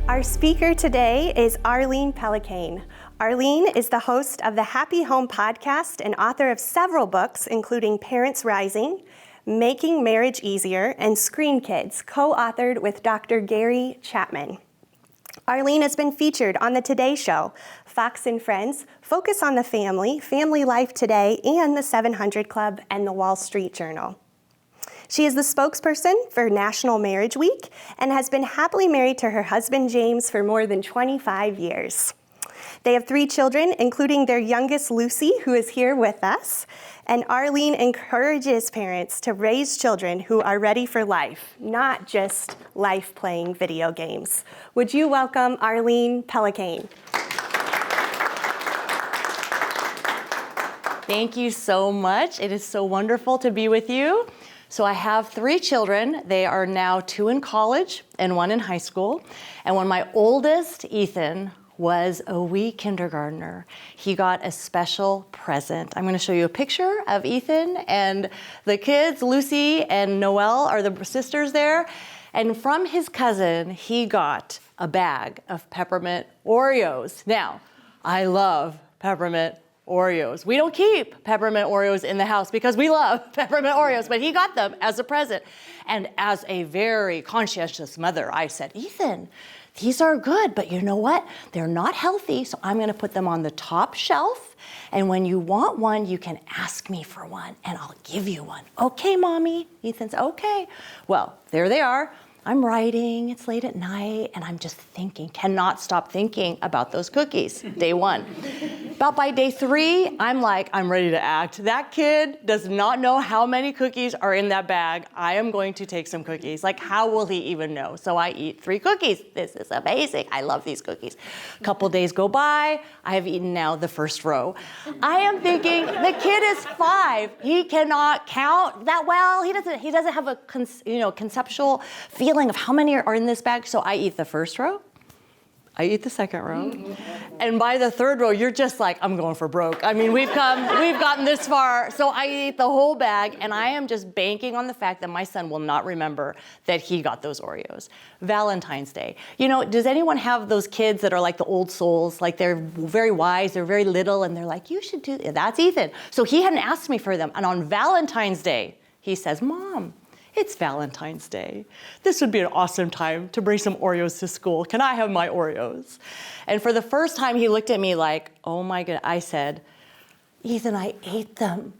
Our speaker today is Arlene Pellicane. Arlene is the host of the Happy Home podcast and author of several books, including Parents Rising, Making Marriage Easier, and Screen Kids, co-authored with Dr. Gary Chapman. Arlene has been featured on The Today Show, Fox and Friends, Focus on the Family, Family Life Today, and the 700 Club and the Wall Street Journal. She is the spokesperson for National Marriage Week and has been happily married to her husband, James, for more than 25 years. They have 3 children, including their youngest, Lucy, who is here with us. And Arlene encourages parents to raise children who are ready for life, not just life playing video games. Would you welcome Arlene Pellicane? Thank you so much. It is so wonderful to be with you. So I have 3 children. They are now 2 in college and 1 in high school. And when my oldest, Ethan, was a wee kindergartner, he got a special present. I'm gonna show you a picture of Ethan and the kids. Lucy and Noelle are the sisters there. And from his cousin, he got a bag of peppermint Oreos. Now, I love peppermint Oreos. We don't keep peppermint Oreos in the house because we love peppermint Oreos, but he got them as a present. And as a very conscientious mother, I said, Ethan, these are good, but you know what? They're not healthy, so I'm gonna put them on the top shelf, and when you want one, you can ask me for one, and I'll give you one. Okay, Mommy? Ethan's okay. Well, there they are. I'm writing, it's late at night, and I'm just thinking, cannot stop thinking about those cookies, day 1. About by day 3, I'm like, I'm ready to act. That kid does not know how many cookies are in that bag. I am going to take some cookies. Like, how will he even know? So I eat 3 cookies. This is amazing. I love these cookies. A couple days go by, I have eaten now the first row. I am thinking, the kid is 5. He cannot count that well. He doesn't have a conceptual feeling of how many are in this bag. So I eat the first row. I eat the second row. And by the 3rd row, you're just like, I'm going for broke. I mean, we've gotten this far. So I eat the whole bag, and I am just banking on the fact that my son will not remember that he got those Oreos. Valentine's Day. You know, does anyone have those kids that are like the old souls? Like they're very wise, they're very little, and they're like, you should do that. That's Ethan. So he hadn't asked me for them. And on Valentine's Day, he says, Mom, it's Valentine's Day. This would be an awesome time to bring some Oreos to school. Can I have my Oreos? And for the first time, he looked at me like, oh my God. I said, Ethan, I ate them.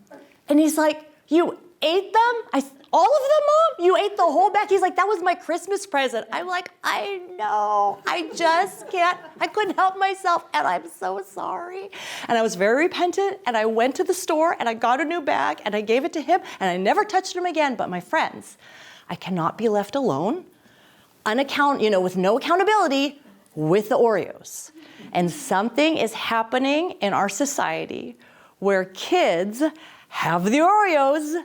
And he's like, you ate them? All of them, Mom? You ate the whole bag? He's like, that was my Christmas present. I'm like, I know. I just can't. I couldn't help myself, and I'm so sorry. And I was very repentant, and I went to the store, and I got a new bag, and I gave it to him, and I never touched him again. But my friends, I cannot be left alone, with no accountability with the Oreos. And something is happening in our society where kids have the Oreos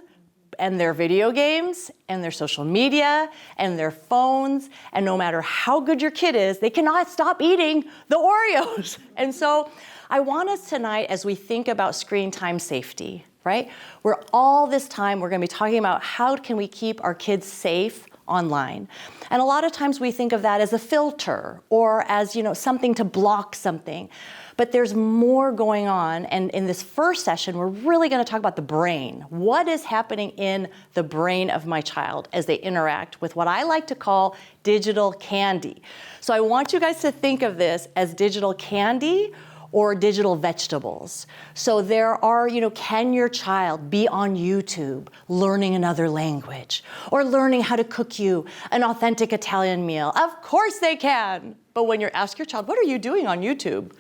and their video games and their social media and their phones, and no matter how good your kid is, they cannot stop eating the Oreos. And so I want us tonight, as we think about screen time safety, right? We're all this time, we're gonna be talking about how can we keep our kids safe online. And a lot of times we think of that as a filter or as, something to block something. But there's more going on, and in this first session, we're really gonna talk about the brain. What is happening in the brain of my child as they interact with what I like to call digital candy? So I want you guys to think of this as digital candy or digital vegetables. So there are, can your child be on YouTube learning another language or learning how to cook you an authentic Italian meal? Of course they can. But when you ask your child, what are you doing on YouTube?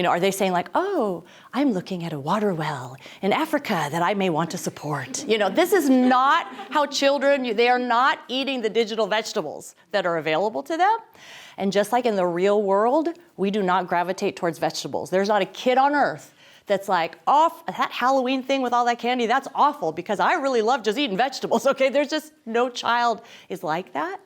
Are they saying like, oh, I'm looking at a water well in Africa that I may want to support? This is not how children, they are not eating the digital vegetables that are available to them. And just like in the real world, we do not gravitate towards vegetables. There's not a kid on earth that's like, that Halloween thing with all that candy, that's awful because I really love just eating vegetables, okay? There's just no child is like that.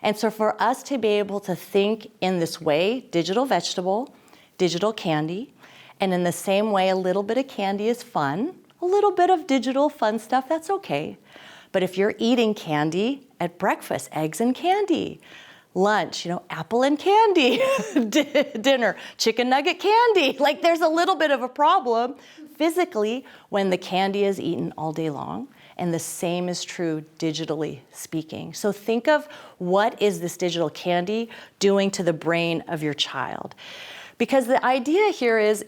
And so for us to be able to think in this way, digital vegetable, digital candy, and in the same way, a little bit of candy is fun, a little bit of digital fun stuff, that's okay. But if you're eating candy at breakfast, eggs and candy, Lunch, apple and candy. Dinner, chicken nugget candy. Like there's a little bit of a problem physically when the candy is eaten all day long. And the same is true digitally speaking. So think of what is this digital candy doing to the brain of your child. Because the idea here is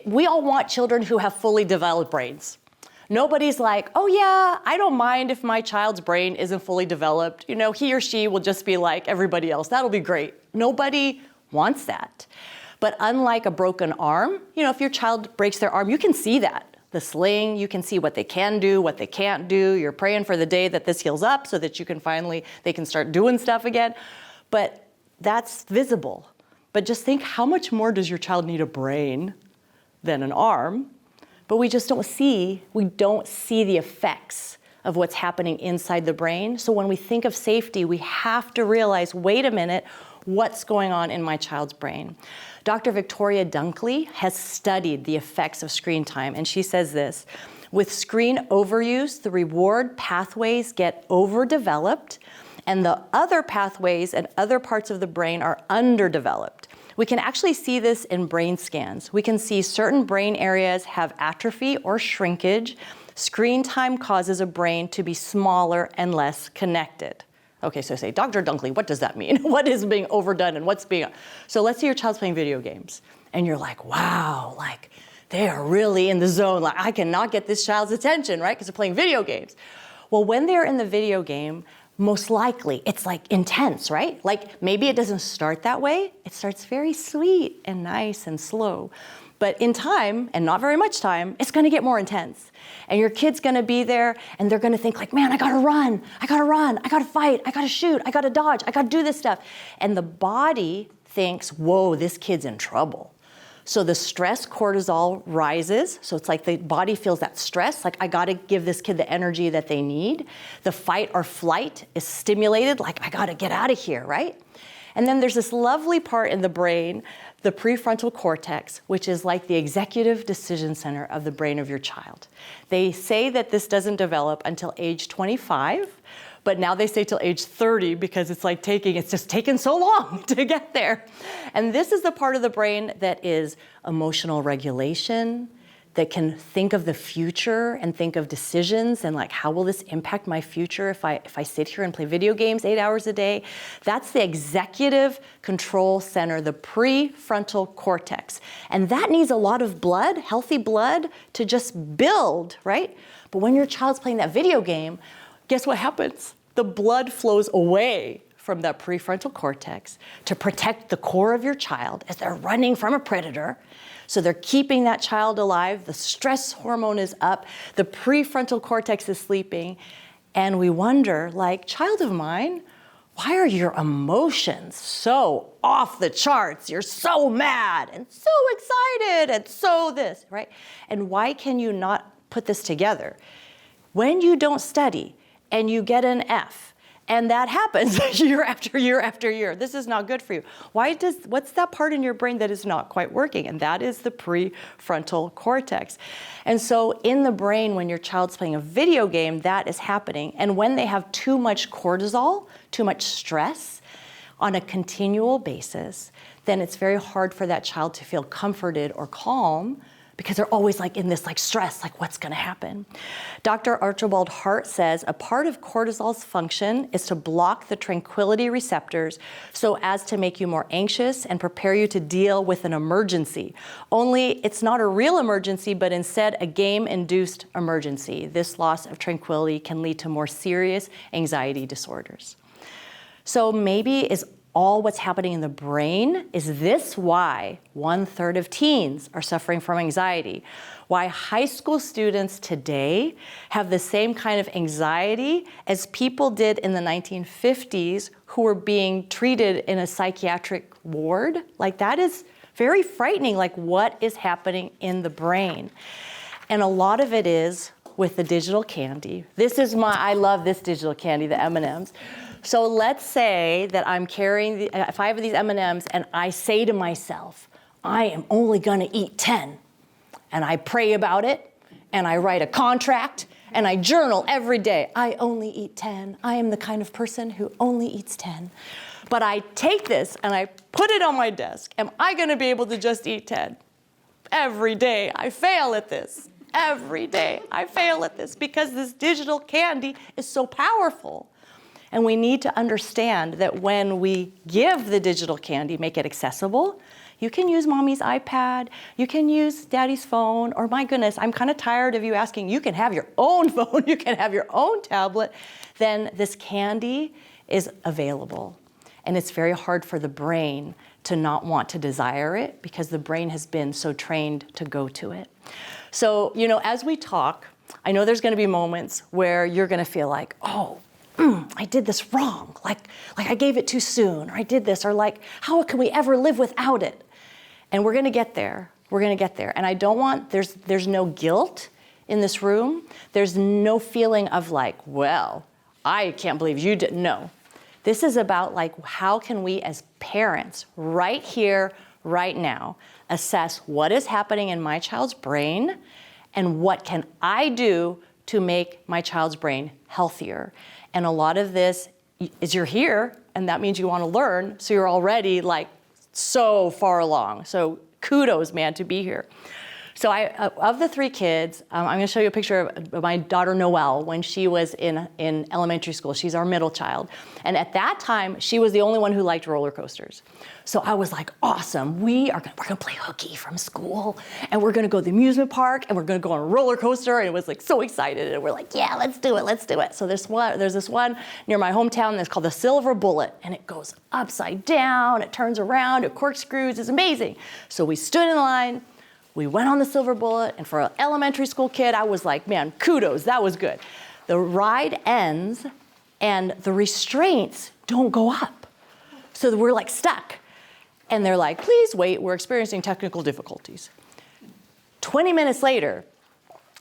we all want children who have fully developed brains. Nobody's like, oh yeah, I don't mind if my child's brain isn't fully developed. He or she will just be like everybody else. That'll be great. Nobody wants that. But unlike a broken arm, if your child breaks their arm, you can see that. The sling, you can see what they can do, what they can't do. You're praying for the day that this heals up so that they can start doing stuff again. But that's visible. But just think, how much more does your child need a brain than an arm? But we don't see the effects of what's happening inside the brain. So when we think of safety, we have to realize, wait a minute, what's going on in my child's brain? Dr. Victoria Dunkley has studied the effects of screen time, and she says this: with screen overuse, the reward pathways get overdeveloped, and the other pathways and other parts of the brain are underdeveloped. We can actually see this in brain scans. We can see certain brain areas have atrophy or shrinkage. Screen time causes a brain to be smaller and less connected. Okay, so say, Dr. Dunkley, what does that mean? What is being overdone and what's being... So let's say your child's playing video games and you're like, wow, like they are really in the zone. Like I cannot get this child's attention, right? Because they're playing video games. Well, when they're in the video game, most likely it's like intense, right? Like maybe it doesn't start that way. It starts very sweet and nice and slow. But in time, and not very much time, it's gonna get more intense. And your kid's gonna be there and they're gonna think like, man, I gotta run, I gotta fight, I gotta shoot, I gotta dodge, I gotta do this stuff. And the body thinks, whoa, this kid's in trouble. So the stress cortisol rises. So it's like the body feels that stress, like I gotta give this kid the energy that they need. The fight or flight is stimulated, like I gotta get out of here, right? And then there's this lovely part in the brain, the prefrontal cortex, which is like the executive decision center of the brain of your child. They say that this doesn't develop until age 25, but now they say till age 30 because it's just taken so long to get there. And this is the part of the brain that is emotional regulation, that can think of the future and think of decisions and like, how will this impact my future if I sit here and play video games 8 hours a day? That's the executive control center, the prefrontal cortex. And that needs a lot of blood, healthy blood, to just build, right? But when your child's playing that video game, guess what happens? The blood flows away from that prefrontal cortex to protect the core of your child as they're running from a predator. So they're keeping that child alive. The stress hormone is up. The prefrontal cortex is sleeping. And we wonder, like, child of mine, why are your emotions so off the charts? You're so mad and so excited and so this, right? And why can you not put this together? When you don't study and you get an F, and that happens year after year after year. This is not good for you. What's that part in your brain that is not quite working? And that is the prefrontal cortex. And so in the brain, when your child's playing a video game, that is happening. And when they have too much cortisol, too much stress on a continual basis, then it's very hard for that child to feel comforted or calm, because they're always like in this like stress, like what's gonna happen? Dr. Archibald Hart says a part of cortisol's function is to block the tranquility receptors so as to make you more anxious and prepare you to deal with an emergency. Only it's not a real emergency, but instead a game-induced emergency. This loss of tranquility can lead to more serious anxiety disorders. So maybe is all what's happening in the brain? Is this why 1/3 of teens are suffering from anxiety? Why high school students today have the same kind of anxiety as people did in the 1950s who were being treated in a psychiatric ward? Like that is very frightening, like what is happening in the brain? And a lot of it is with the digital candy. I love this digital candy, the M&Ms. So let's say that I'm carrying 5 of these M&Ms and I say to myself, I am only gonna eat 10. And I pray about it and I write a contract and I journal every day. I only eat 10. I am the kind of person who only eats 10. But I take this and I put it on my desk. Am I going to be able to just eat 10? Every day I fail at this. Every day I fail at this because this digital candy is so powerful. And we need to understand that when we give the digital candy, make it accessible, you can use mommy's iPad, you can use daddy's phone, or my goodness, I'm kind of tired of you asking, you can have your own phone, you can have your own tablet, then this candy is available. And it's very hard for the brain to not want to desire it because the brain has been so trained to go to it. So, as we talk, I know there's going to be moments where you're going to feel like, oh, I did this wrong. Like I gave it too soon, or I did this, or like, how can we ever live without it? And we're going to get there. We're going to get there. And I don't want, there's no guilt in this room. There's no feeling of like, well, I can't believe you didn't know. This is about like, how can we as parents right here, right now, assess what is happening in my child's brain and what can I do to make my child's brain healthier. And a lot of this is you're here and that means you want to learn. So you're already like so far along. So kudos, man, to be here. So of the 3 kids, I'm going to show you a picture of my daughter Noelle when she was in elementary school. She's our middle child. And at that time, she was the only one who liked roller coasters. So I was like, awesome, we're going to play hooky from school, and we're going to go to the amusement park, and we're going to go on a roller coaster, and it was like so excited, and we're like, yeah, let's do it. So there's this one near my hometown that's called the Silver Bullet, and it goes upside down, it turns around, it corkscrews, it's amazing. So we stood in line. We went on the Silver Bullet, and for an elementary school kid, I was like, man, kudos, that was good. The ride ends, and the restraints don't go up. So we're like stuck. And they're like, please wait, we're experiencing technical difficulties. 20 minutes later,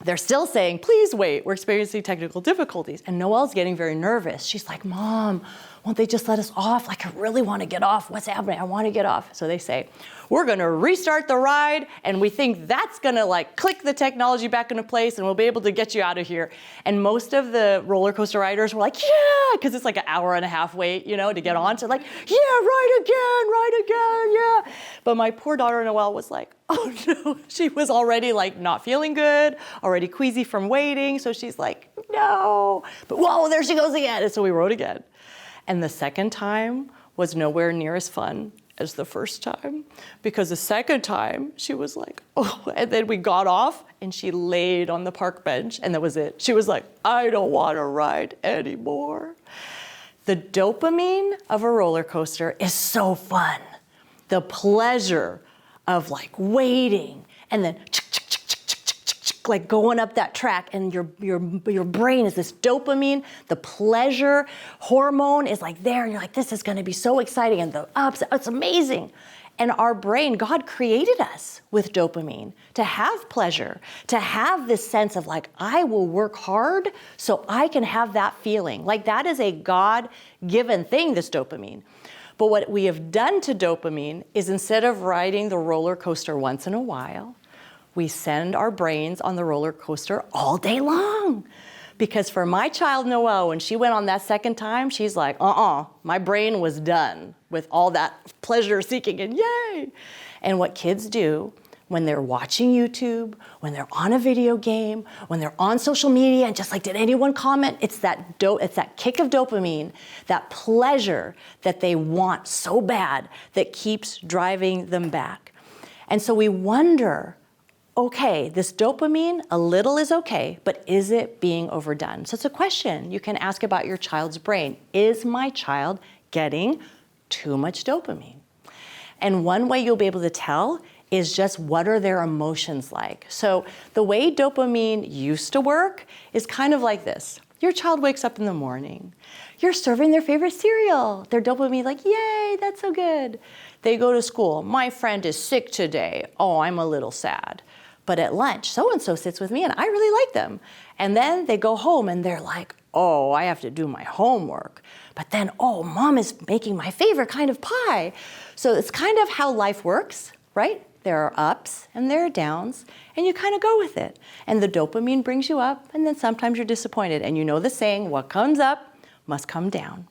they're still saying, please wait, we're experiencing technical difficulties. And Noelle's getting very nervous. She's like, Mom, won't they just let us off? Like, I really want to get off. What's happening? I want to get off. So they say, we're going to restart the ride, and we think that's going to like click the technology back into place, and we'll be able to get you out of here. And most of the roller coaster riders were like, yeah, because it's like an hour and a half wait, to get on. So like, yeah, ride again, yeah. But my poor daughter Noelle was like, oh no, she was already like not feeling good, already queasy from waiting. So she's like, no, but whoa, there she goes again. And so we rode again. And the second time was nowhere near as fun as the first time, because the second time she was like, oh, and then we got off and she laid on the park bench and that was it. She was like, I don't want to ride anymore. The dopamine of a roller coaster is so fun. The pleasure of like waiting and then like going up that track, and your brain is this dopamine, the pleasure hormone is like there, and you're like, this is going to be so exciting, and the ups, it's amazing. And our brain, God created us with dopamine to have pleasure, to have this sense of like, I will work hard so I can have that feeling. Like that is a God-given thing, this dopamine. But what we have done to dopamine is instead of riding the roller coaster once in a while, we send our brains on the roller coaster all day long. Because for my child, Noelle, when she went on that second time, she's like, my brain was done with all that pleasure seeking and yay. And what kids do when they're watching YouTube, when they're on a video game, when they're on social media, and just like, did anyone comment? It's that kick of dopamine, that pleasure that they want so bad that keeps driving them back. And so we wonder, okay, this dopamine, a little is okay, but is it being overdone? So it's a question you can ask about your child's brain. Is my child getting too much dopamine? And one way you'll be able to tell is just what are their emotions like. So the way dopamine used to work is kind of like this. Your child wakes up in the morning. You're serving their favorite cereal. Their dopamine like, yay, that's so good. They go to school. My friend is sick today. Oh, I'm a little sad. But at lunch, so-and-so sits with me and I really like them. And then they go home and they're like, oh, I have to do my homework. But then, oh, Mom is making my favorite kind of pie. So it's kind of how life works, right? There are ups and there are downs, and you kind of go with it. And the dopamine brings you up, and then sometimes you're disappointed. And you know the saying, what comes up must come down.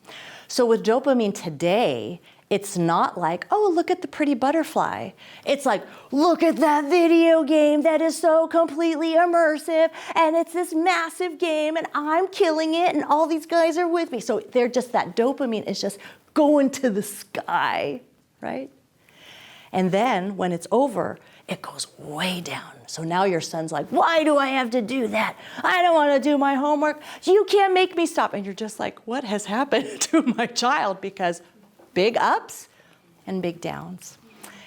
So with dopamine today, it's not like, oh, look at the pretty butterfly. It's like, look at that video game that is so completely immersive, and it's this massive game, and I'm killing it, and all these guys are with me. So they're just, that dopamine is just going to the sky, right? And then when it's over, it goes way down. So now your son's like, why do I have to do that? I don't want to do my homework. You can't make me stop. And you're just like, what has happened to my child? Because big ups and big downs.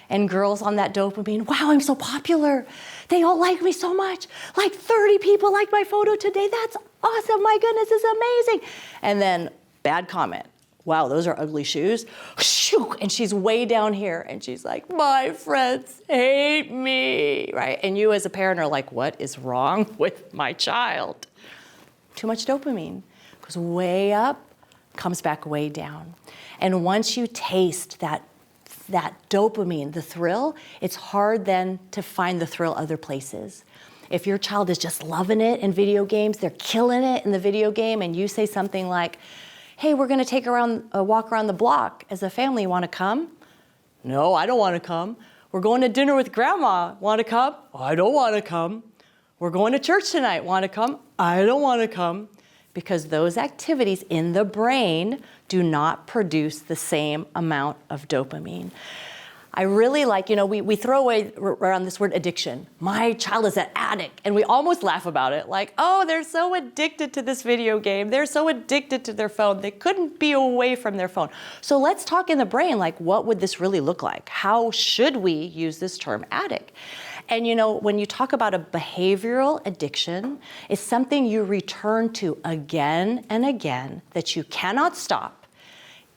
And girls on that dopamine, wow, I'm so popular. They all like me so much. Like 30 people like my photo today. That's awesome. My goodness, it's amazing. And then bad comment. Wow, those are ugly shoes. And she's way down here and she's like, my friends hate me, right? And you as a parent are like, what is wrong with my child? Too much dopamine. Goes way up, comes back way down. And once you taste that dopamine, the thrill, it's hard then to find the thrill other places. If your child is just loving it in video games, they're killing it in the video game, and you say something like, hey, we're gonna take a walk around the block as a family, want to come? No, I don't want to come. We're going to dinner with grandma, want to come? I don't want to come. We're going to church tonight, want to come? I don't want to come. Because those activities in the brain do not produce the same amount of dopamine. I really like, we throw away around this word addiction. My child is an addict, and we almost laugh about it, like, oh, they're so addicted to this video game. They're so addicted to their phone. They couldn't be away from their phone. So let's talk in the brain, like, what would this really look like? How should we use this term addict? And when you talk about a behavioral addiction, it's something you return to again and again that you cannot stop,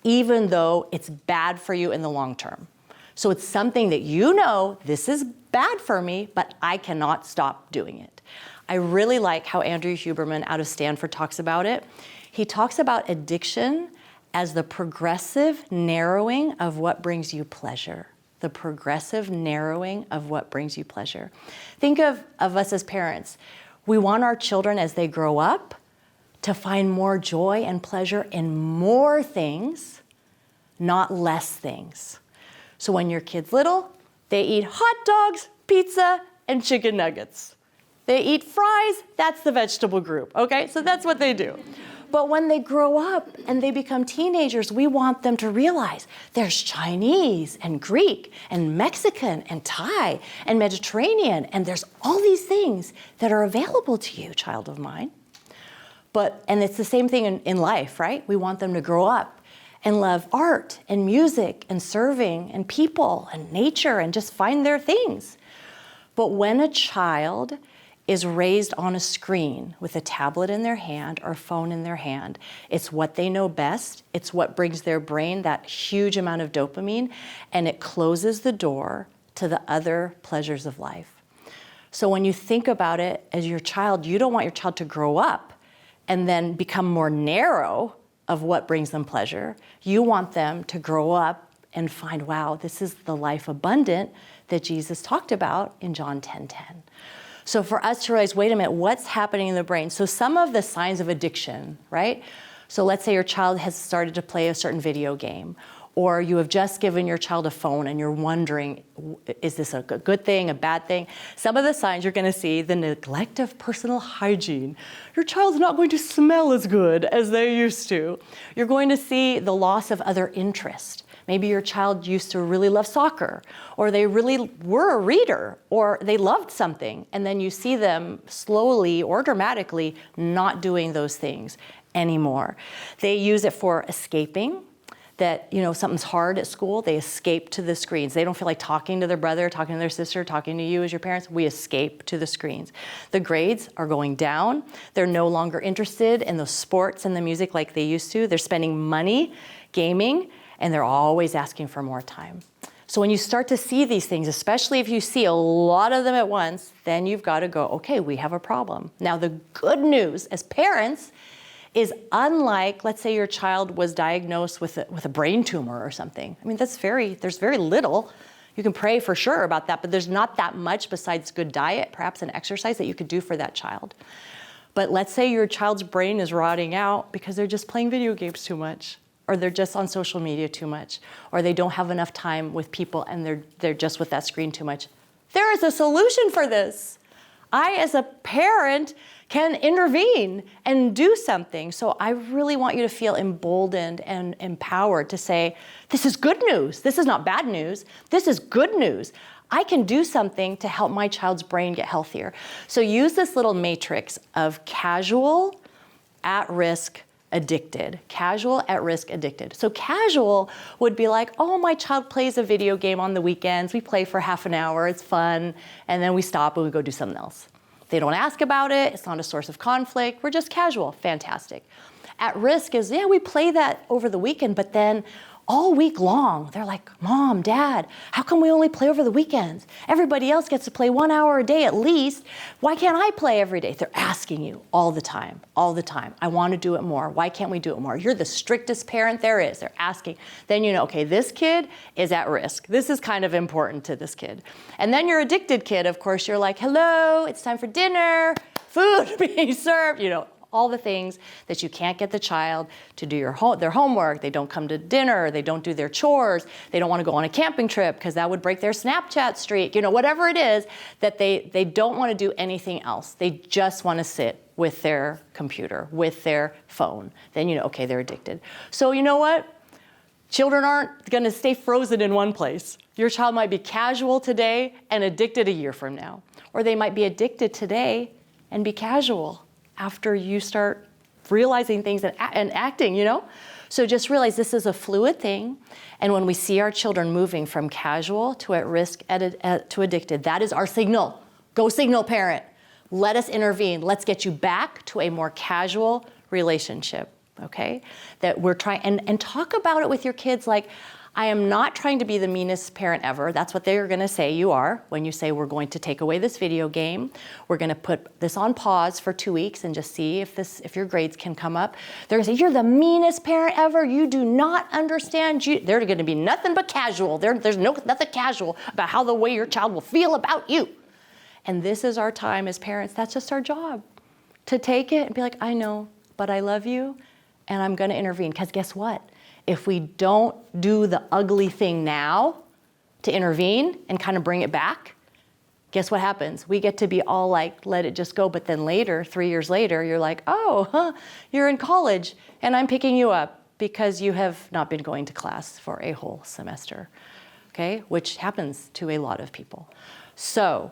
even though it's bad for you in the long term. So it's something that this is bad for me, but I cannot stop doing it. I really like how Andrew Huberman out of Stanford talks about it. He talks about addiction as the progressive narrowing of what brings you pleasure. The progressive narrowing of what brings you pleasure. Think of us as parents. We want our children as they grow up to find more joy and pleasure in more things, not less things. So when your kid's little, they eat hot dogs, pizza, and chicken nuggets. They eat fries, that's the vegetable group, okay? So that's what they do. But when they grow up and they become teenagers, we want them to realize there's Chinese and Greek and Mexican and Thai and Mediterranean, and there's all these things that are available to you, child of mine. And it's the same thing in life, right? We want them to grow up and love art and music and serving and people and nature and just find their things. But when a child is raised on a screen with a tablet in their hand or phone in their hand, it's what they know best. It's what brings their brain that huge amount of dopamine, and it closes the door to the other pleasures of life. So when you think about it as your child, you don't want your child to grow up and then become more narrow of what brings them pleasure. You want them to grow up and find, wow, this is the life abundant that Jesus talked about in John 10:10. So for us to realize, wait a minute, what's happening in the brain? So some of the signs of addiction, right? So let's say your child has started to play a certain video game, or you have just given your child a phone and you're wondering, is this a good thing, a bad thing? Some of the signs you're gonna see, the neglect of personal hygiene. Your child's not going to smell as good as they used to. You're going to see the loss of other interest. Maybe your child used to really love soccer, or they really were a reader, or they loved something, and then you see them slowly or dramatically not doing those things anymore. They use it for escaping, that something's hard at school, they escape to the screens. They don't feel like talking to their brother, talking to their sister, talking to you as your parents. We escape to the screens. The grades are going down. They're no longer interested in the sports and the music like they used to. They're spending money gaming, and they're always asking for more time. So when you start to see these things, especially if you see a lot of them at once, then you've got to go, okay, we have a problem. Now the good news as parents is, unlike, let's say your child was diagnosed with a brain tumor or something. I mean, there's very little. You can pray for sure about that, but there's not that much besides good diet, perhaps an exercise that you could do for that child. But let's say your child's brain is rotting out because they're just playing video games too much. or they're just on social media too much, or they don't have enough time with people and they're just with that screen too much. There is a solution for this. I, as a parent, can intervene and do something. So I really want you to feel emboldened and empowered to say, this is good news. This is not bad news. This is good news. I can do something to help my child's brain get healthier. So use this little matrix of casual, at risk, addicted. Casual, at risk, addicted. So casual would be like, oh, my child plays a video game on the weekends. We play for half an hour, it's fun, and then we stop and we go do something else. They don't ask about it, it's not a source of conflict, we're just casual, fantastic. At risk is, yeah, we play that over the weekend, but then all week long, they're like, Mom, Dad, how come we only play over the weekends? Everybody else gets to play 1 hour a day at least. Why can't I play every day? They're asking you all the time, all the time. I want to do it more. Why can't we do it more? You're the strictest parent there is. They're asking. Then you know, okay, this kid is at risk. This is kind of important to this kid. And then your addicted kid, of course, you're like, hello, it's time for dinner, food being served, you know, all the things that you can't get the child to do their homework. They don't come to dinner. They don't do their chores. They don't want to go on a camping trip because that would break their Snapchat streak. You know, whatever it is that they don't want to do anything else. They just want to sit with their computer, with their phone. Then you know, okay, they're addicted. So you know what? Children aren't going to stay frozen in one place. Your child might be casual today and addicted a year from now. Or they might be addicted today and be casual after you start realizing things and acting, you know? So just realize this is a fluid thing. And when we see our children moving from casual to at risk to addicted, that is our signal. Go signal, parent. Let us intervene. Let's get you back to a more casual relationship, okay? That we're trying, and talk about it with your kids like, I am not trying to be the meanest parent ever. That's what they're gonna say you are when you say we're going to take away this video game. We're gonna put this on pause for 2 weeks and just see if your grades can come up. They're gonna say, you're the meanest parent ever. You do not understand. They're gonna be nothing but casual. There's nothing casual about how the way your child will feel about you. And this is our time as parents. That's just our job, to take it and be like, I know, but I love you and I'm gonna intervene. Because guess what? If we don't do the ugly thing now to intervene and kind of bring it back, guess what happens? We get to be all like, let it just go. But then later, 3 years later, you're like, oh, you're in college and I'm picking you up because you have not been going to class for a whole semester, okay? Which happens to a lot of people. So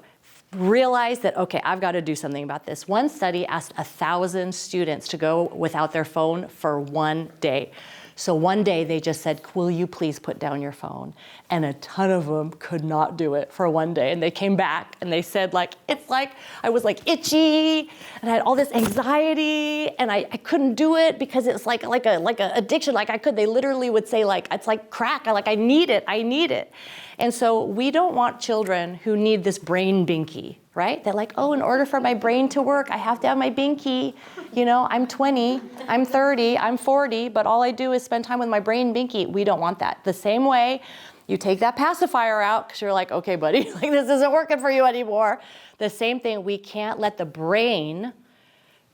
realize that, okay, I've got to do something about this. One study asked 1,000 students to go without their phone for 1 day. So one day they just said, will you please put down your phone? And a ton of them could not do it for 1 day. And they came back and they said like, it's like, I was like itchy and I had all this anxiety and I couldn't do it because it's like a addiction. They literally would say like, it's like crack. I need it. And so we don't want children who need this brain binky, right? They're like, oh, in order for my brain to work, I have to have my binky. You know, I'm 20, I'm 30, I'm 40, but all I do is spend time with my brain binky. We don't want that. The same way you take that pacifier out because you're like, okay, buddy, like this isn't working for you anymore. The same thing, we can't let the brain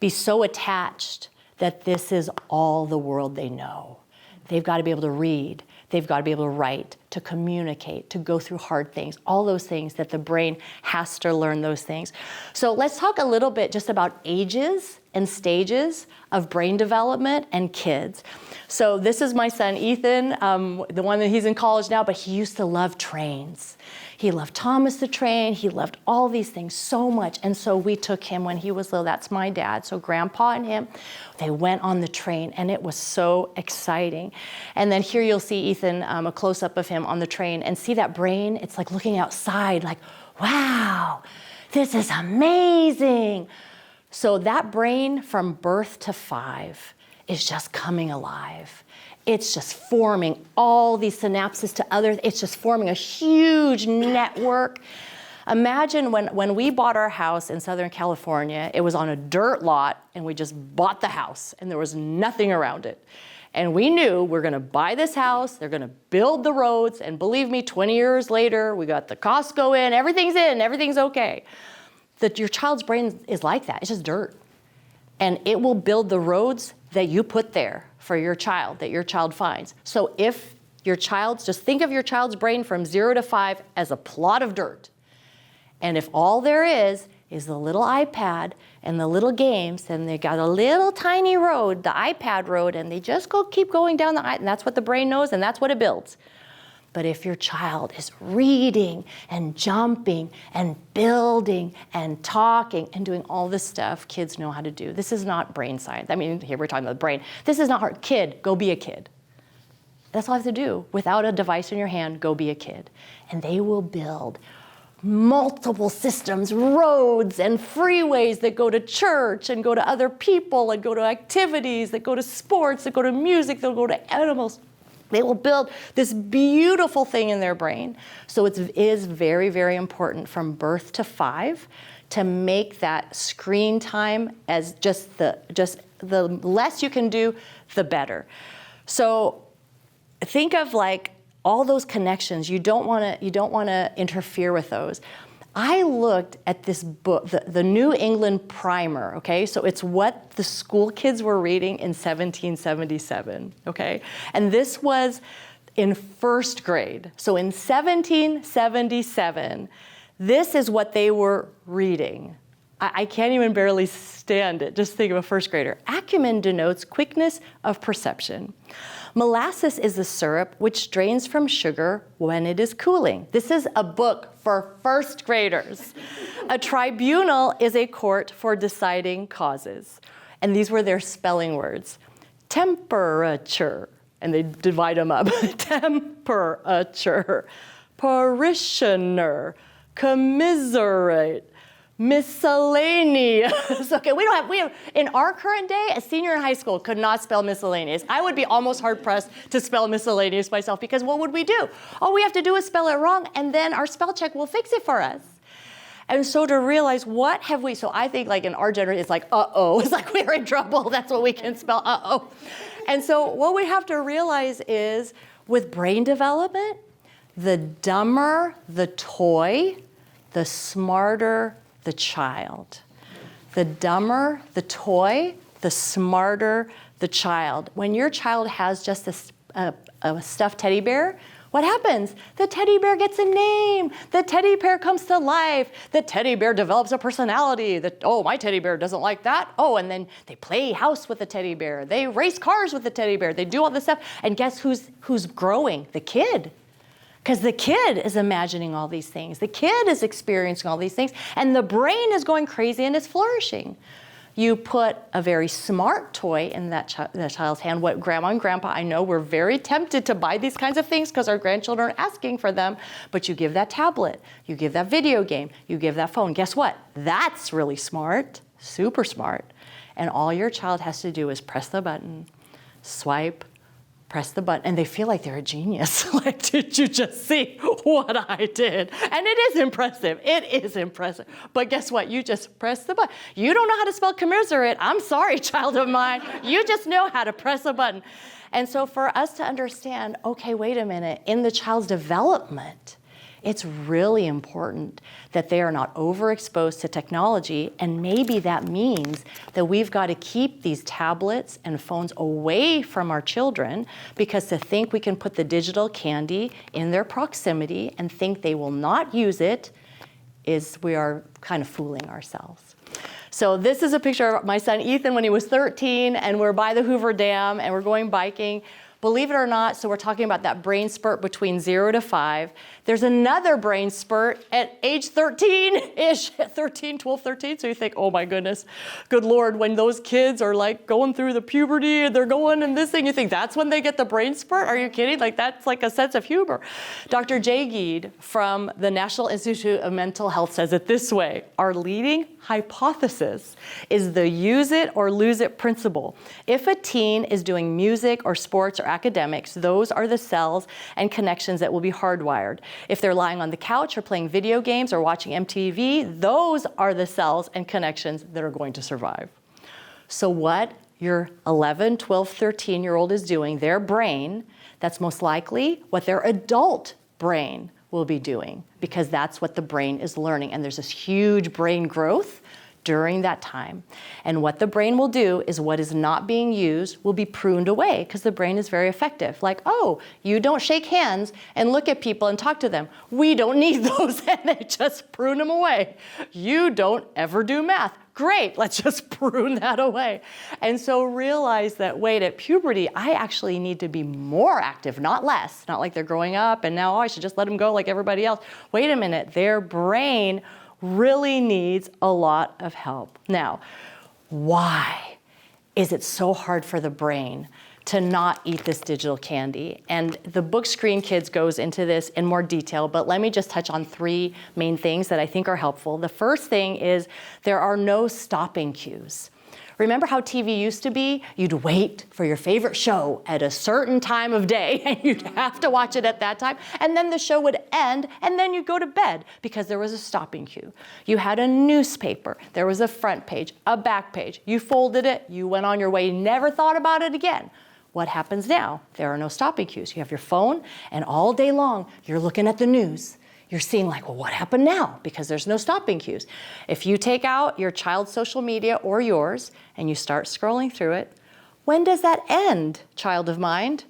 be so attached that this is all the world they know. They've got to be able to read. They've got to be able to write, to communicate, to go through hard things, all those things that the brain has to learn those things. So let's talk a little bit just about ages and stages of brain development and kids. So this is my son, Ethan, the one that he's in college now, but he used to love trains. He loved Thomas the Train. He loved all these things so much. And so we took him when he was little. That's my dad. So Grandpa and him, they went on the train and it was so exciting. And then here you'll see Ethan, a close-up of him on the train and see that brain. It's like looking outside like, wow, this is amazing. So that brain from birth to 5 is just coming alive. It's just forming all these synapses to others. It's just forming a huge network. Imagine when we bought our house in Southern California, it was on a dirt lot and we just bought the house and there was nothing around it. And we knew we're gonna buy this house, they're gonna build the roads, and believe me, 20 years later, we got the Costco in, everything's okay. That your child's brain is like that, it's just dirt. And it will build the roads that you put there for your child, that your child finds. So if just think of your child's brain from 0 to 5 as a plot of dirt. And if all there is the little iPad and the little games, and they got a little tiny road, the iPad road, and they just keep going down and that's what the brain knows, and that's what it builds. But if your child is reading and jumping and building and talking and doing all this stuff kids know how to do, this is not brain science. I mean, here we're talking about the brain. This is not hard. Kid, go be a kid. That's all I have to do. Without a device in your hand, go be a kid. And they will build multiple systems, roads and freeways that go to church and go to other people and go to activities, that go to sports, that go to music, they'll go to animals. They will build this beautiful thing in their brain. So it is very, very important from birth to 5 to make that screen time as just the less you can do, the better. So think of like all those connections. You don't want to interfere with those. I looked at this book, the New England Primer, okay? So it's what the school kids were reading in 1777, okay? And this was in 1st grade. So in 1777, this is what they were reading. I can't even barely stand it. Just think of a 1st grader. Acumen denotes quickness of perception. Molasses is the syrup which drains from sugar when it is cooling. This is a book for 1st graders. A tribunal is a court for deciding causes. And these were their spelling words. Temperature, and they divide them up. Temperature, parishioner, commiserate, miscellaneous. Okay, we have, in our current day, a senior in high school could not spell miscellaneous. I would be almost hard pressed to spell miscellaneous myself, because what would we do? All we have to do is spell it wrong, and then our spell check will fix it for us. And so to realize so I think like in our generation, it's like, uh-oh, it's like we're in trouble. That's what we can spell, uh-oh. And so what we have to realize is with brain development, the dumber the toy, the smarter the child. The dumber the toy, the smarter the child. When your child has just a stuffed teddy bear, what happens? The teddy bear gets a name. The teddy bear comes to life. The teddy bear develops a personality. My teddy bear doesn't like that. Oh, and then they play house with the teddy bear. They race cars with the teddy bear. They do all this stuff. And guess who's growing? The kid. Because the kid is imagining all these things. The kid is experiencing all these things. And the brain is going crazy and it's flourishing. You put a very smart toy in that child's hand. What Grandma and Grandpa, I know we're very tempted to buy these kinds of things because our grandchildren are asking for them. But you give that tablet, you give that video game, you give that phone. Guess what? That's really smart, super smart. And all your child has to do is press the button, swipe, press the button, and they feel like they're a genius. Like, did you just see what I did? And it is impressive. It is impressive. But guess what? You just press the button. You don't know how to spell commiserate. I'm sorry, child of mine. You just know how to press a button. And so for us to understand, okay, wait a minute, in the child's development, it's really important that they are not overexposed to technology, and maybe that means that we've got to keep these tablets and phones away from our children, because to think we can put the digital candy in their proximity and think they will not use it we are kind of fooling ourselves. So this is a picture of my son Ethan when he was 13, and we're by the Hoover Dam and we're going biking. Believe it or not, so we're talking about that brain spurt between 0 to 5. There's another brain spurt at age 13-ish, 12, 13. So you think, oh my goodness, good Lord, when those kids are like going through the puberty and they're going and this thing, you think that's when they get the brain spurt? Are you kidding? Like that's like a sense of humor. Dr. Jay Geed from the National Institute of Mental Health says it this way: our leading hypothesis is the use it or lose it principle. If a teen is doing music or sports or academics, those are the cells and connections that will be hardwired. If they're lying on the couch or playing video games or watching MTV, those are the cells and connections that are going to survive. So what your 11, 12, 13-year-old is doing, their brain, that's most likely what their adult brain will be doing, because that's what the brain is learning. And there's this huge brain growth during that time. And what the brain will do is what is not being used will be pruned away, because the brain is very effective. Like, oh, you don't shake hands and look at people and talk to them. We don't need those, and they just prune them away. You don't ever do math. Great, let's just prune that away. And so realize that, wait, at puberty, I actually need to be more active, not less. Not like they're growing up and now, oh, I should just let them go like everybody else. Wait a minute, their brain really needs a lot of help. Now, why is it so hard for the brain to not eat this digital candy? And the book Screen Kids goes into this in more detail, but let me just touch on 3 main things that I think are helpful. The first thing is there are no stopping cues. Remember how TV used to be? You'd wait for your favorite show at a certain time of day, and you'd have to watch it at that time, and then the show would end, and then you'd go to bed because there was a stopping cue. You had a newspaper. There was a front page, a back page. You folded it, you went on your way, never thought about it again. What happens now? There are no stopping cues. You have your phone, and all day long, you're looking at the news. You're seeing like, well, what happened now? Because there's no stopping cues. If you take out your child's social media or yours, and you start scrolling through it, when does that end, child of mind?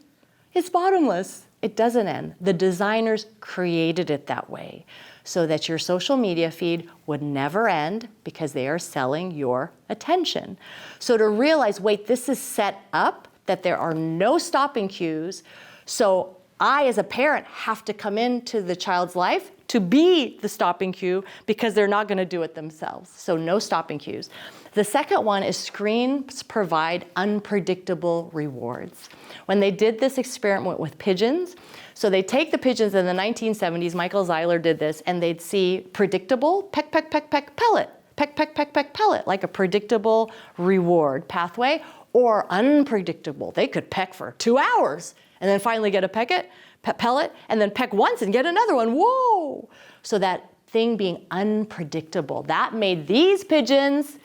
It's bottomless. It doesn't end. The designers created it that way so that your social media feed would never end, because they are selling your attention. So to realize, wait, this is set up that there are no stopping cues, so I, as a parent, have to come into the child's life to be the stopping cue, because they're not going to do it themselves. So no stopping cues. The second one is screens provide unpredictable rewards. When they did this experiment with pigeons, so they take the pigeons in the 1970s, Michael Zeiler did this, and they'd see predictable, peck, peck, peck, peck, pellet, peck, peck, peck, peck, pellet, like a predictable reward pathway, or unpredictable. They could peck for 2 hours and then finally get a pellet, and then peck once and get another one. Whoa! So that thing being unpredictable, that made these pigeons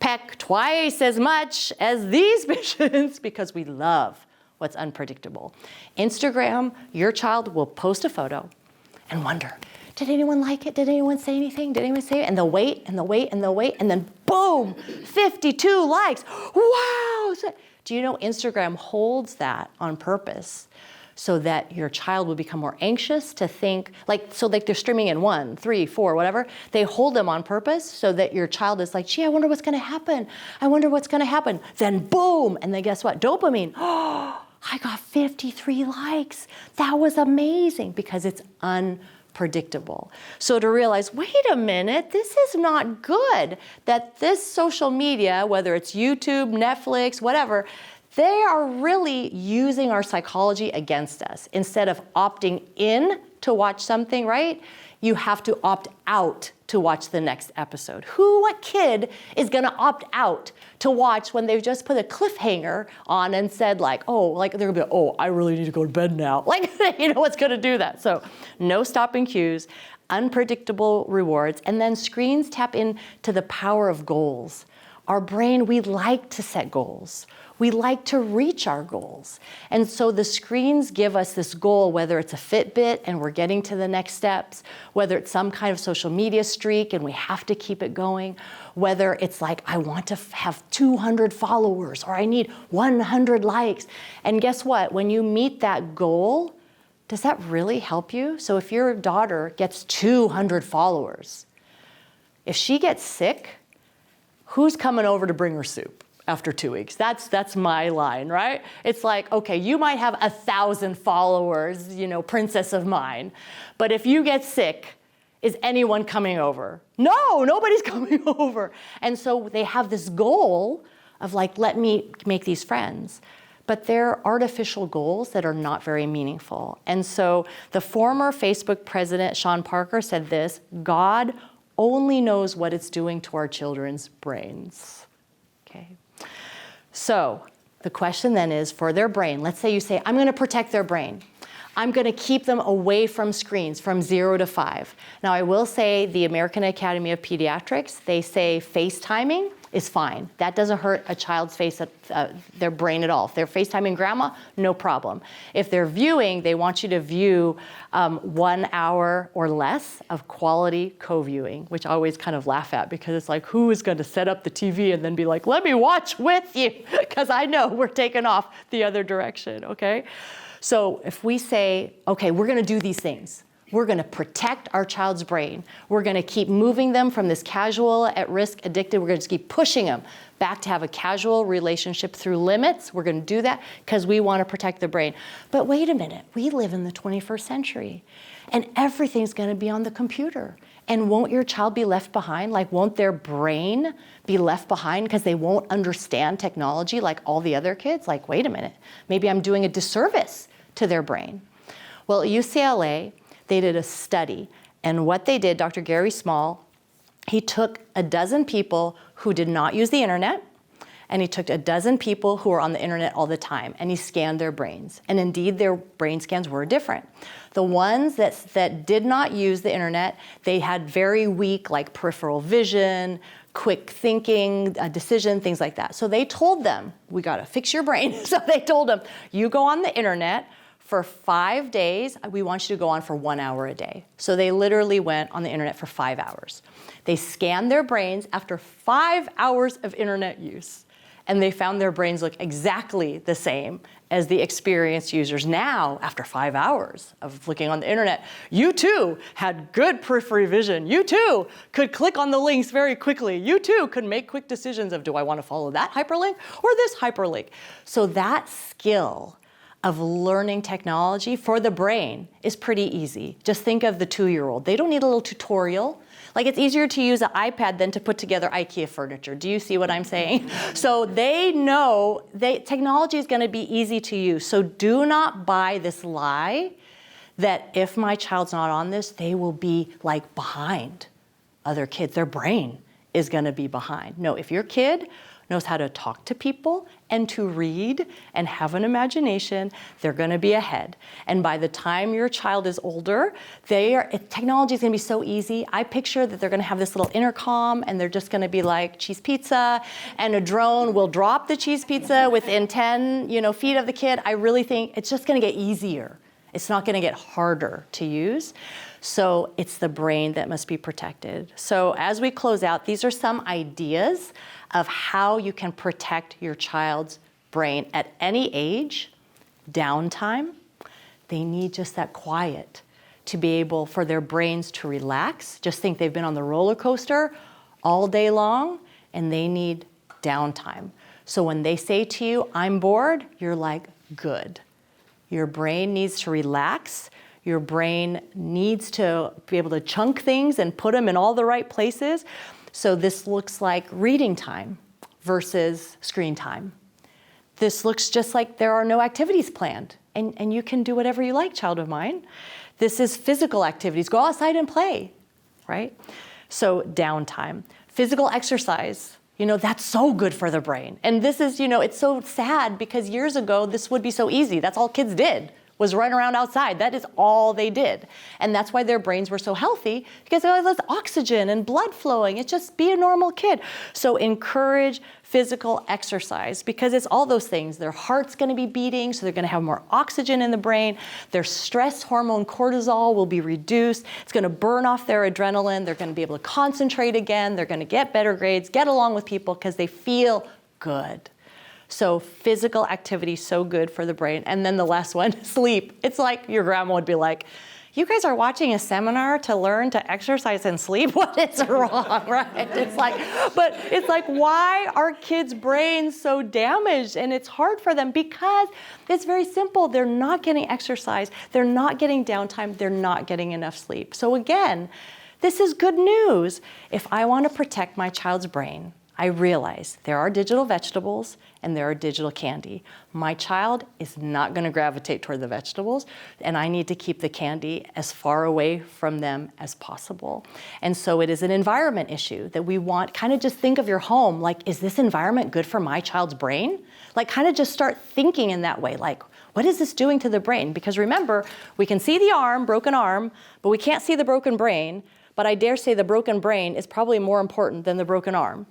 peck twice as much as these pigeons, because we love what's unpredictable. Instagram, your child will post a photo and wonder, did anyone like it? Did anyone say anything? Did anyone say it? And they'll wait, and they'll wait, and they'll wait, and then boom, 52 likes. Wow! Do you know Instagram holds that on purpose so that your child will become more anxious to think, like they're streaming in 1, 3, 4, whatever. They hold them on purpose so that your child is like, gee, I wonder what's going to happen. I wonder what's going to happen. Then boom, and then guess what? Dopamine. Oh, I got 53 likes. That was amazing, because it's unpredictable. So to realize, wait a minute, this is not good, that this social media, whether it's YouTube, Netflix, whatever, they are really using our psychology against us. Instead of opting in to watch something, right? You have to opt out to watch the next episode. What kid is gonna opt out to watch when they've just put a cliffhanger on and said like, oh, like they're gonna be, oh, I really need to go to bed now. Like, you know what's gonna do that? So no stopping cues, unpredictable rewards, and then screens tap into the power of goals. Our brain, we like to set goals. We like to reach our goals. And so the screens give us this goal, whether it's a Fitbit and we're getting to the next steps, whether it's some kind of social media streak and we have to keep it going, whether it's like, I want to have 200 followers or I need 100 likes. And guess what? When you meet that goal, does that really help you? So if your daughter gets 200 followers, if she gets sick, who's coming over to bring her soup after 2 weeks? That's my line, right? It's like, okay, you might have 1,000 followers, you know, princess of mine, but if you get sick, is anyone coming over? No, nobody's coming over. And so they have this goal of like, let me make these friends. But they're artificial goals that are not very meaningful. And so the former Facebook president, Sean Parker, said this: God only knows what it's doing to our children's brains. Okay. So the question then is, for their brain, let's say you say, I'm going to protect their brain. I'm going to keep them away from screens from 0 to 5. Now, I will say the American Academy of Pediatrics, they say FaceTiming is fine. That doesn't hurt a child's their brain at all. If they're FaceTiming grandma, no problem. If they're viewing, they want you to view 1 hour or less of quality co-viewing, which I always kind of laugh at because it's like, who is going to set up the TV and then be like, let me watch with you? Because I know we're taking off the other direction, okay? So if we say, okay, we're going to do these things. We're going to protect our child's brain. We're going to keep moving them from this casual, at-risk, addicted. We're going to just keep pushing them back to have a casual relationship through limits. We're going to do that because we want to protect the brain. But wait a minute, we live in the 21st century, and everything's going to be on the computer. And won't your child be left behind? Like, won't their brain be left behind because they won't understand technology like all the other kids? Like, wait a minute, maybe I'm doing a disservice to their brain. Well, at UCLA, they did a study, and what they did, Dr. Gary Small, he took a dozen people who did not use the internet, and he took a dozen people who were on the internet all the time, and he scanned their brains. And indeed, their brain scans were different. The ones that did not use the internet, they had very weak, like peripheral vision, quick thinking, decision, things like that. So they told them, we gotta fix your brain. So they told them, you go on the internet, for 5 days, we want you to go on for 1 hour a day. So they literally went on the internet for 5 hours. They scanned their brains after 5 hours of internet use, and they found their brains look exactly the same as the experienced users. Now, after 5 hours of looking on the internet, you too had good peripheral vision. You too could click on the links very quickly. You too could make quick decisions of, do I want to follow that hyperlink or this hyperlink? So that skill of learning technology for the brain is pretty easy. Just think of the 2-year-old. They don't need a little tutorial. Like, it's easier to use an iPad than to put together IKEA furniture. Do you see what I'm saying? So they know technology is going to be easy to use. So do not buy this lie that if my child's not on this, they will be like behind other kids. Their brain is going to be behind. No, if your kid knows how to talk to people and to read and have an imagination, they're going to be ahead. And by the time your child is older, technology is going to be so easy. I picture that they're going to have this little intercom, and they're just going to be like cheese pizza, and a drone will drop the cheese pizza within 10 feet of the kid. I really think it's just going to get easier. It's not going to get harder to use. So it's the brain that must be protected. So as we close out, these are some ideas of how you can protect your child's brain at any age. Downtime. They need just that quiet to be able for their brains to relax. Just think they've been on the roller coaster all day long, and they need downtime. So when they say to you, I'm bored, you're like, good. Your brain needs to relax. Your brain needs to be able to chunk things and put them in all the right places. So this looks like reading time versus screen time. This looks just like there are no activities planned, and you can do whatever you like, child of mine. This is physical activities. Go outside and play, right? So downtime. Physical exercise. That's so good for the brain. And this is, it's so sad because years ago, this would be so easy. That's all kids did, was run around outside. That is all they did. And that's why their brains were so healthy, because there's oxygen and blood flowing. It's just be a normal kid. So encourage physical exercise, because it's all those things. Their heart's going to be beating, so they're going to have more oxygen in the brain. Their stress hormone cortisol will be reduced. It's going to burn off their adrenaline. They're going to be able to concentrate again. They're going to get better grades, get along with people because they feel good. So physical activity is so good for the brain. And then the last one, sleep. It's like your grandma would be like, you guys are watching a seminar to learn to exercise and sleep? What is wrong, right? It's like, why are kids' brains so damaged? And it's hard for them because it's very simple. They're not getting exercise. They're not getting downtime. They're not getting enough sleep. So again, this is good news. If I want to protect my child's brain, I realize there are digital vegetables and there are digital candy. My child is not going to gravitate toward the vegetables, and I need to keep the candy as far away from them as possible. And so it is an environment issue that we want. Kind of just think of your home, like, is this environment good for my child's brain? Like, kind of just start thinking in that way, like, what is this doing to the brain? Because remember, we can see the broken arm, but we can't see the broken brain. But I dare say the broken brain is probably more important than the broken arm.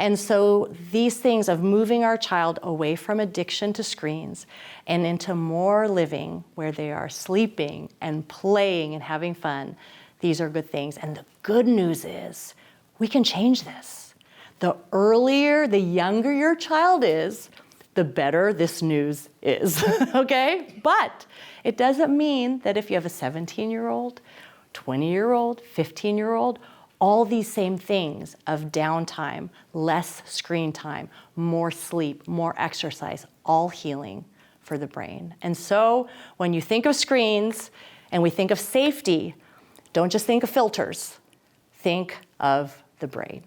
And so these things of moving our child away from addiction to screens and into more living where they are sleeping and playing and having fun, these are good things. And the good news is we can change this. The earlier, the younger your child is, the better this news is, okay? But it doesn't mean that if you have a 17-year-old, 20-year-old, 15-year-old, all these same things of downtime, less screen time, more sleep, more exercise, all healing for the brain. And so when you think of screens and we think of safety, don't just think of filters, think of the brain.